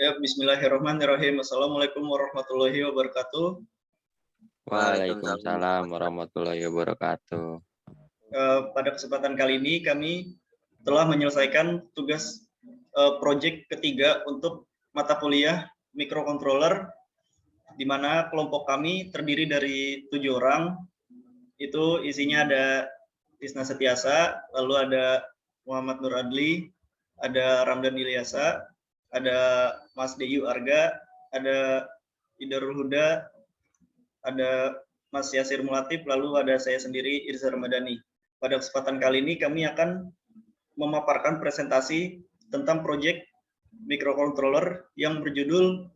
Ya, bismillahirrahmanirrahim. Assalamualaikum warahmatullahi wabarakatuh. Waalaikumsalam warahmatullahi wabarakatuh. Pada kesempatan kali ini kami telah menyelesaikan tugas proyek ketiga untuk mata kuliah microcontroller, di mana kelompok kami terdiri dari 7 orang. Itu isinya ada Tisna Setiasa, lalu ada Muhammad Nur Adli, ada Ramdan Ilyasa, ada Mas Deyu Arga, ada Idarul Huda, ada Mas Yasir Mulatif, lalu ada saya sendiri Irza Ramadhani. Pada kesempatan kali ini kami akan memaparkan presentasi tentang proyek microcontroller yang berjudul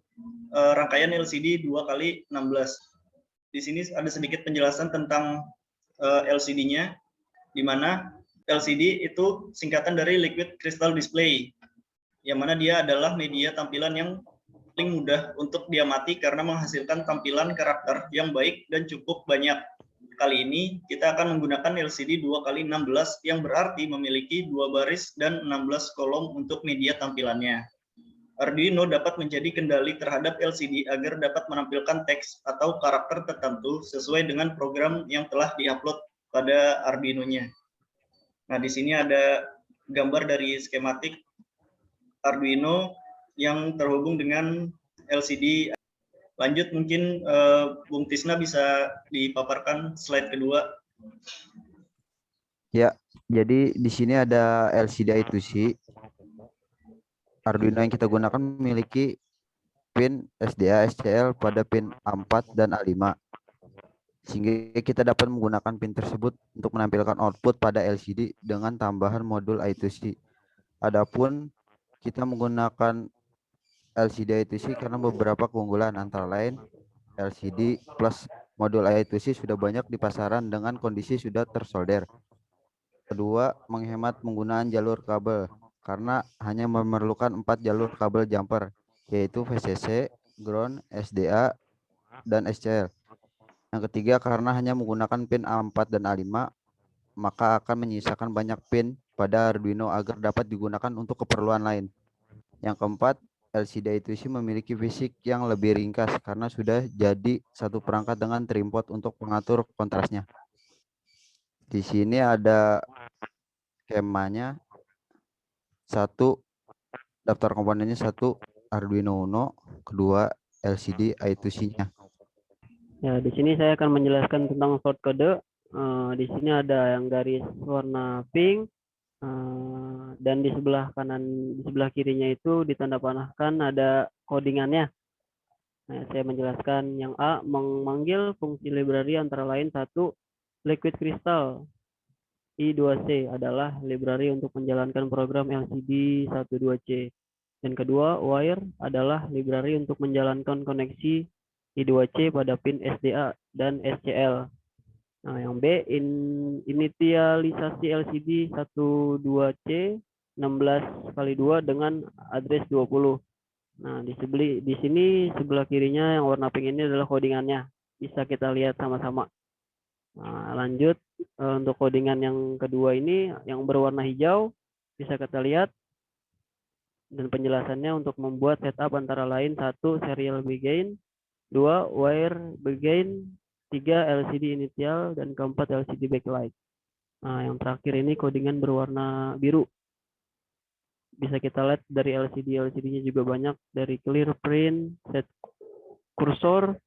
rangkaian LCD 2x16. Di sini ada sedikit penjelasan tentang LCD-nya, di mana LCD itu singkatan dari Liquid Crystal Display, yang mana dia adalah media tampilan yang paling mudah untuk diamati karena menghasilkan tampilan karakter yang baik dan cukup banyak. Kali ini kita akan menggunakan LCD 2x16 yang berarti memiliki 2 baris dan 16 kolom untuk media tampilannya. Arduino dapat menjadi kendali terhadap LCD agar dapat menampilkan teks atau karakter tertentu sesuai dengan program yang telah diupload pada Arduino-nya. Nah, di sini ada gambar dari skematik Arduino yang terhubung dengan LCD. Lanjut, mungkin Bung Tisna bisa dipaparkan slide kedua. Ya, jadi di sini ada LCD I2C. Arduino yang kita gunakan memiliki pin SDA SCL pada pin A4 dan A5. Sehingga kita dapat menggunakan pin tersebut untuk menampilkan output pada LCD dengan tambahan modul I2C. Adapun kita menggunakan LCD I2C karena beberapa keunggulan, antara lain LCD plus modul I2C sudah banyak di pasaran dengan kondisi sudah tersolder. Kedua, menghemat penggunaan jalur kabel karena hanya memerlukan 4 jalur kabel jumper, yaitu VCC, ground, SDA, dan SCL. Yang ketiga, karena hanya menggunakan pin A4 dan A5, maka akan menyisakan banyak pin pada Arduino agar dapat digunakan untuk keperluan lain. Yang keempat, LCD I2C memiliki fisik yang lebih ringkas karena sudah jadi satu perangkat dengan trimpot untuk mengatur kontrasnya. Di sini ada skemanya. Satu, daftar komponennya. Satu, Arduino Uno. Kedua, LCD I2C-nya. Ya, di sini saya akan menjelaskan tentang shortcode. Di sini ada yang garis warna pink, dan di sebelah kanan, di sebelah kirinya itu ditanda panahkan ada codingannya. Nah, saya menjelaskan yang A, memanggil fungsi library antara lain satu, Liquid Crystal I2C adalah library untuk menjalankan program LCD 12C. Dan kedua, Wire adalah library untuk menjalankan koneksi I2C pada pin SDA dan SCL. Nah, yang B, inisialisasi LCD 12C 16x2 dengan address 20. Nah, di sini sebelah kirinya yang warna pink ini adalah codingannya. Bisa kita lihat sama-sama. Nah, lanjut untuk codingan yang kedua ini yang berwarna hijau bisa kita lihat. Dan penjelasannya untuk membuat setup antara lain satu, serial begin, 2, wire begin, 3, LCD initial, dan keempat, LCD backlight. Nah, yang terakhir ini codingan berwarna biru. Bisa kita lihat dari LCD-nya juga banyak, dari clear print, set kursor.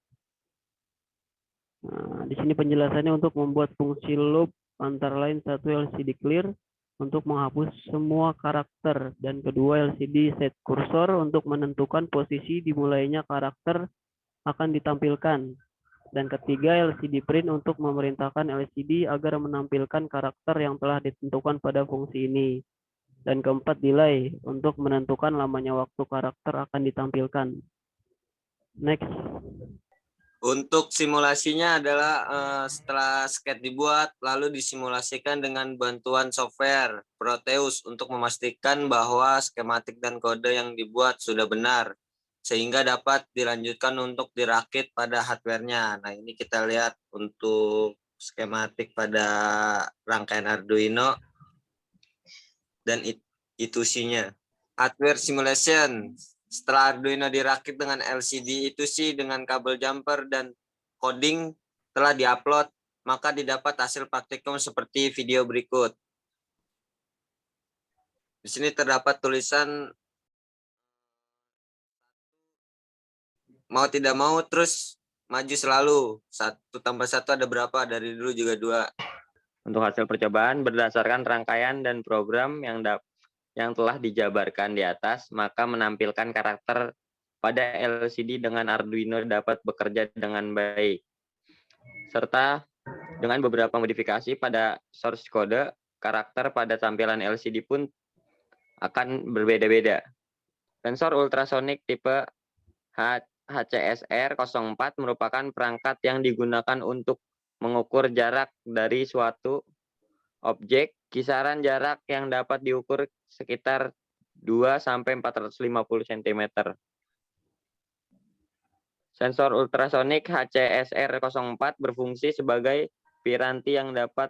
Nah, di sini penjelasannya untuk membuat fungsi loop antara lain satu, LCD clear untuk menghapus semua karakter, dan kedua, LCD set kursor untuk menentukan posisi dimulainya karakter akan ditampilkan, dan ketiga, LCD print untuk memerintahkan LCD agar menampilkan karakter yang telah ditentukan pada fungsi ini, dan keempat, delay untuk menentukan lamanya waktu karakter akan ditampilkan. Next. Untuk simulasinya adalah setelah sketch dibuat, lalu disimulasikan dengan bantuan software Proteus untuk memastikan bahwa skematik dan kode yang dibuat sudah benar, sehingga dapat dilanjutkan untuk dirakit pada hardware-nya. Nah, ini kita lihat untuk skematik pada rangkaian Arduino dan I2C-nya. Hardware simulation. setelah Arduino dirakit dengan LCD itu sih dengan kabel jumper dan coding telah diupload, maka didapat hasil praktikum seperti video berikut. Di sini terdapat tulisan mau tidak mau terus maju selalu. 1 tambah 1 ada berapa? Dari dulu juga 2. Untuk hasil percobaan berdasarkan rangkaian dan program yang telah dijabarkan di atas, maka menampilkan karakter pada LCD dengan Arduino dapat bekerja dengan baik. Serta dengan beberapa modifikasi pada source code, karakter pada tampilan LCD pun akan berbeda-beda. Sensor ultrasonic tipe HCSR04 merupakan perangkat yang digunakan untuk mengukur jarak dari suatu objek. Kisaran jarak yang dapat diukur sekitar 2-450 cm. Sensor ultrasonic HCSR04 berfungsi sebagai piranti yang dapat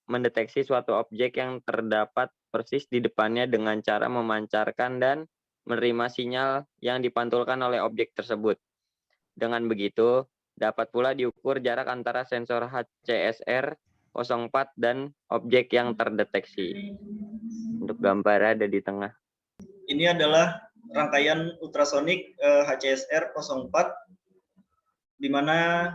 mendeteksi suatu objek yang terdapat persis di depannya dengan cara memancarkan dan menerima sinyal yang dipantulkan oleh objek tersebut. Dengan begitu, dapat pula diukur jarak antara sensor HCSR04 dan objek yang terdeteksi. Untuk gambar ada di tengah. Ini adalah rangkaian ultrasonik HCSR04, di mana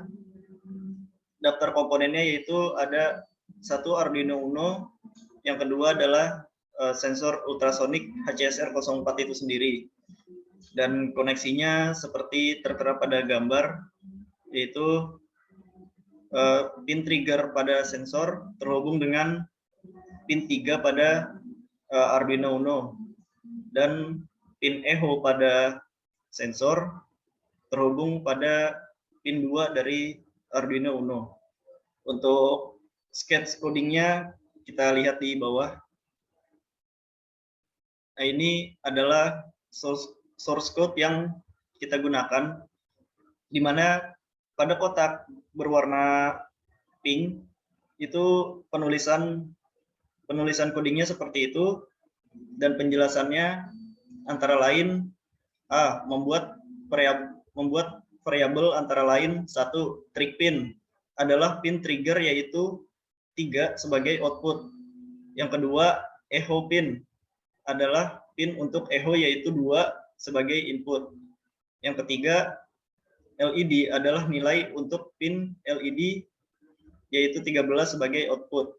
daftar komponennya yaitu ada 1 Arduino Uno, yang kedua adalah sensor ultrasonik HCSR04 itu sendiri. Dan koneksinya seperti tertera pada gambar, yaitu pin trigger pada sensor terhubung dengan pin 3 pada Arduino Uno, dan pin echo pada sensor terhubung pada pin 2 dari Arduino Uno. Untuk sketch codingnya kita lihat di bawah. Nah, ini adalah source code yang kita gunakan, di mana pada kotak berwarna pink itu penulisan codingnya seperti itu, dan penjelasannya antara lain membuat variabel antara lain 1 trig pin adalah pin trigger yaitu 3 sebagai output. Yang kedua, echo pin adalah pin untuk echo yaitu 2 sebagai input. Yang ketiga, LED adalah nilai untuk pin LED yaitu 13 sebagai output.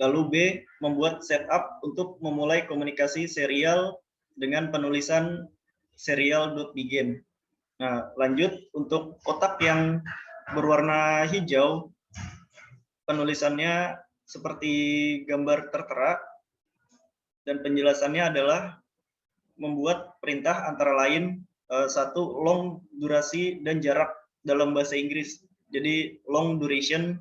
Lalu B, membuat setup untuk memulai komunikasi serial dengan penulisan serial.begin. Nah, lanjut untuk kotak yang berwarna hijau, penulisannya seperti gambar tertera, dan penjelasannya adalah membuat perintah antara lain 1 long durasi dan jarak dalam bahasa Inggris. Jadi long duration,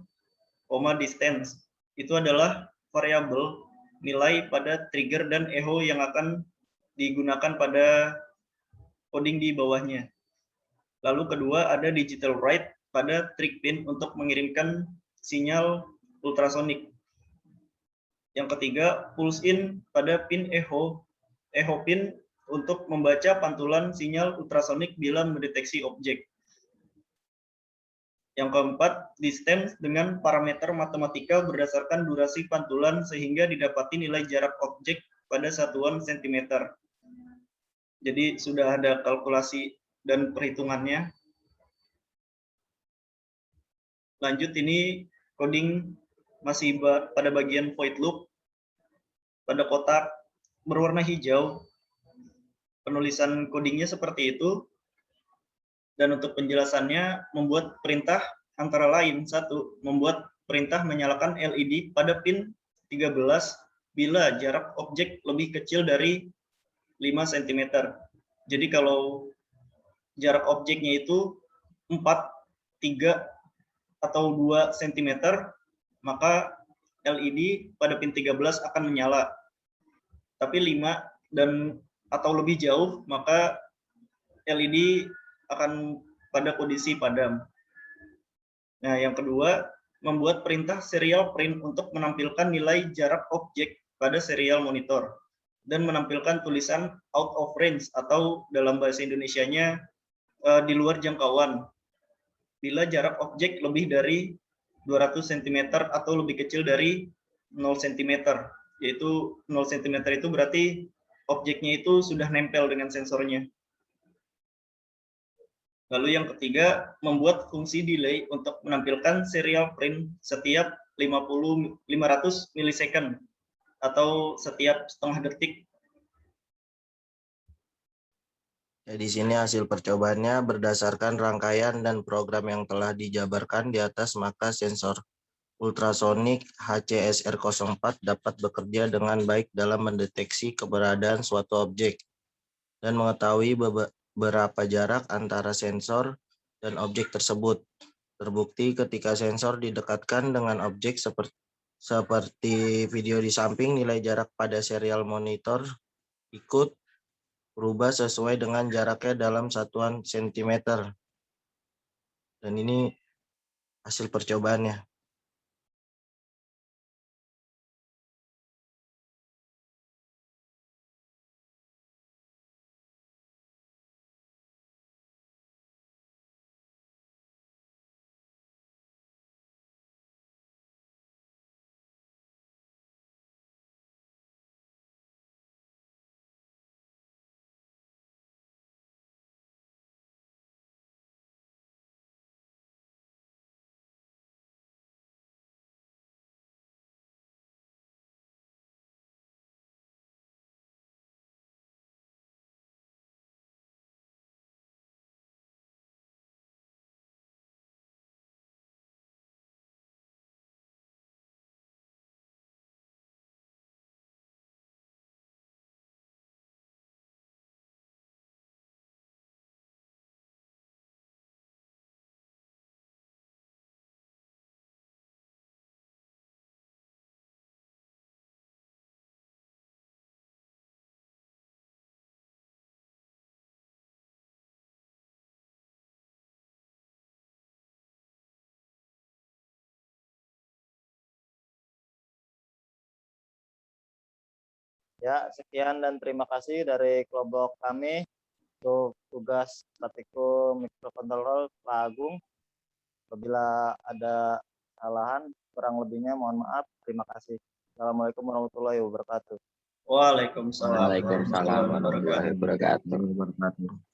distance itu adalah variabel nilai pada trigger dan echo yang akan digunakan pada coding di bawahnya. Lalu kedua ada digital write pada trig pin untuk mengirimkan sinyal ultrasonik. Yang ketiga, pulse in pada pin echo pin untuk membaca pantulan sinyal ultrasonik bila mendeteksi objek. Yang keempat, distance dengan parameter matematika berdasarkan durasi pantulan sehingga didapati nilai jarak objek pada satuan cm. Jadi sudah ada kalkulasi dan perhitungannya. Lanjut, ini coding masih pada bagian void loop. Pada kotak berwarna hijau, penulisan codingnya seperti itu. Dan untuk penjelasannya, membuat perintah antara lain 1, membuat perintah menyalakan LED pada pin 13 bila jarak objek lebih kecil dari 5 cm. Jadi kalau jarak objeknya itu 4, 3, atau 2 cm, maka LED pada pin 13 akan menyala. Tapi 5 dan atau lebih jauh, maka LED akan pada kondisi padam. Nah, yang kedua, membuat perintah serial print untuk menampilkan nilai jarak objek pada serial monitor. dan menampilkan tulisan out of range atau dalam bahasa Indonesianya di luar jangkauan bila jarak objek lebih dari 200 cm atau lebih kecil dari 0 cm, yaitu 0 cm itu berarti objeknya itu sudah nempel dengan sensornya. Lalu yang ketiga, membuat fungsi delay untuk menampilkan serial print setiap 500 milisecond atau setiap setengah detik. Ya, di sini hasil percobaannya berdasarkan rangkaian dan program yang telah dijabarkan di atas, maka sensor ultrasonik HCSR04 dapat bekerja dengan baik dalam mendeteksi keberadaan suatu objek dan mengetahui berapa jarak antara sensor dan objek tersebut. Terbukti ketika sensor didekatkan dengan objek seperti video di samping, nilai jarak pada serial monitor ikut berubah sesuai dengan jaraknya dalam satuan sentimeter. Dan ini hasil percobaannya. Ya, sekian dan terima kasih dari kelompok kami untuk tugas praktikum mikrokontroler Pak Agung. Apabila ada kesalahan, kurang lebihnya mohon maaf. Terima kasih. Assalamualaikum warahmatullahi wabarakatuh. Waalaikumsalam Waalaikumsalam warahmatullahi wabarakatuh. Wabarakatuh.